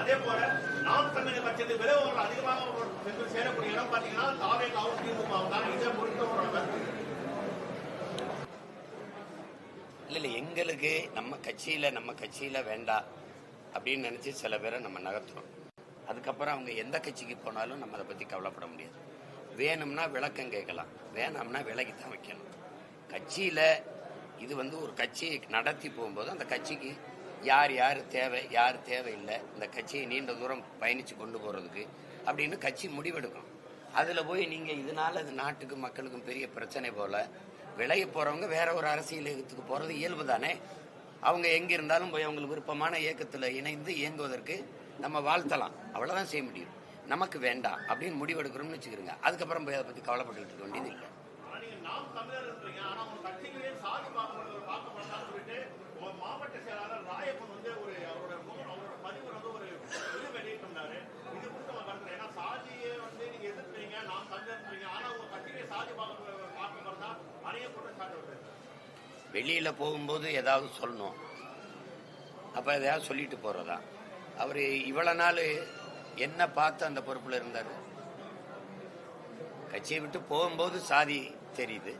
அதே போல நாம் தமிழர் கட்சிக்கு விளைவுகள் அதிகமாக சேரக்கூடிய இடம் பாத்தீங்கன்னா தாவேகாவும் திமுகவும் தான். இதை பொறுத்தவரை இல்ல எங்களுக்கு நம்ம கட்சியில வேண்டாம் அப்படின்னு நினைச்சு சில பேரை நம்ம நகர்த்துறோம். அதுக்கப்புறம் அவங்க எந்த கட்சிக்கு போனாலும் நம்ம அதை பத்தி கவலைப்பட முடியாது. வேணும்னா விளக்கம் கேட்கலாம், வேணாம்னா விலகி தான் வைக்கணும். கட்சியில இது ஒரு கட்சி நடத்தி போகும்போது அந்த கட்சிக்கு யார் தேவை யார் தேவையில்லை, இந்த கட்சியை நீண்ட தூரம் பயணிச்சு கொண்டு போறதுக்கு அப்படின்னு கட்சி முடிவெடுக்கும். அதுல போய் நீங்க இதனால அது நாட்டுக்கும் மக்களுக்கும் பெரிய பிரச்சனை போல விலகி போறவங்க வேற ஒரு அரசியல் இயக்கத்துக்கு போறது இயல்பு தானே. அவங்க எங்க இருந்தாலும் போய் அவங்களுக்கு விருப்பமான இயக்கத்துல இணைந்து இயங்குவதற்கு நம்ம வாழ்த்தலாம், அவ்வளவுதான் செய்ய முடியும். நமக்கு வேண்டாம் அப்படின்னு முடிவெடுக்கிறோம்னு வச்சுக்கிறோங்க, அதுக்கப்புறம் போய் அதை பத்தி கவலைப்பட்டு இருக்க வேண்டியது இல்லை. மாவட்ட செயலாளர் ராயப்பன் அவரோட பதிவு ஒரு இது வெளியிட்டிருந்தாரு. இது குறித்து ஏன்னா சாதியை நீங்க எதிர்க்கிறீங்க, நாம் தமிழர், ஆனா உங்க கட்சியிலே சாதி பார்க்க தான் அணைய குற்றச்சாட்டு வருது. வெளியில போகும்போது ஏதாவது சொல்லணும், அப்ப எதையாவது சொல்லிட்டு போறதா? அவரு இவ்வளவு நாள் என்ன பார்த்து அந்த பொறுப்புல இருந்தாரு? கட்சியை விட்டு போகும்போது சாதி தெரியுது,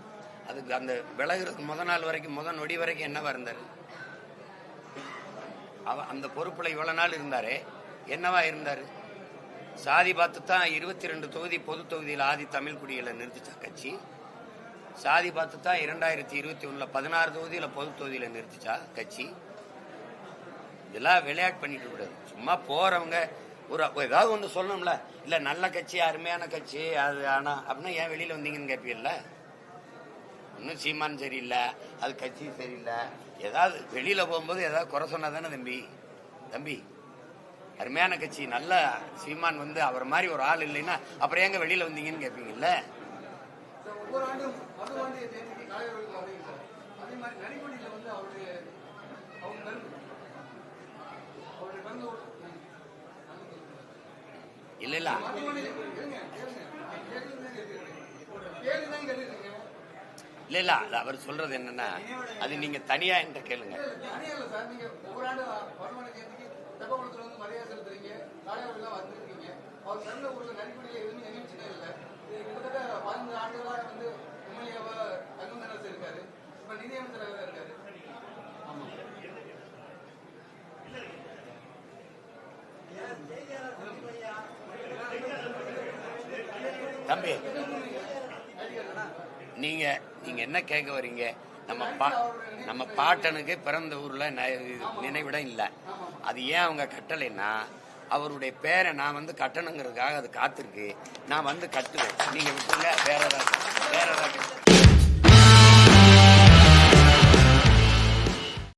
அதுக்கு அந்த விலகிறதுக்கு முதல் நொடி வரைக்கும் என்னவா இருந்தாரு? அந்த பொறுப்புல இவ்வளவு நாள் இருந்தாரு, என்னவா இருந்தாரு? சாதி பார்த்து தான் 22 தொகுதி பொது தொகுதியில் ஆதி தமிழ் குடிகளை நிறுத்திச்சா கட்சி. சாதி பார்த்து தான் 2021 16 தொகுதியில பொது தொகுதியில நிறுத்திச்சா கட்சி. இதெல்லாம் விளையாட்டு பண்ணிட்டு கூடாது. சும்மா போறவங்க ஏதாவது ஒண்ணு சொல்லணும்ல, இல்ல நல்ல கட்சி அருமையான கட்சி அது ஆனா அப்படின்னா ஏன் வெளியில வந்தீங்கன்னு கேட்பீங்கல்ல. இன்னும் சீமான் சரியில்லை, அது கட்சி சரியில்லை, ஏதாவது வெளியில போகும்போது ஏதாவது குறை சொன்னா தானே தம்பி அருமையான கட்சி நல்ல சீமான் அவர் மாதிரி ஒரு ஆள் இல்லைன்னா அப்புறம் ஏங்க வெளியில வந்தீங்கன்னு கேட்பீங்கல்ல. இல்ல இல்ல அது அவர் சொல்றது என்னன்னா, அது நீங்க தனியா என்ற கேளுங்க. தம்பி நீங்க என்ன கேட்க வரீங்க? நம்ம பாட்டனுக்கு பிறந்த ஊர்ல நினைவிடம் இல்ல. அது ஏன் அவங்க கட்டலைன்னா அவருடைய பேரை நான் கட்டணுங்கிறதுக்காக அது காத்திருக்கு. நான் கட்டுவேன், நீங்க விட்டுங்க. வேற ஏதாவது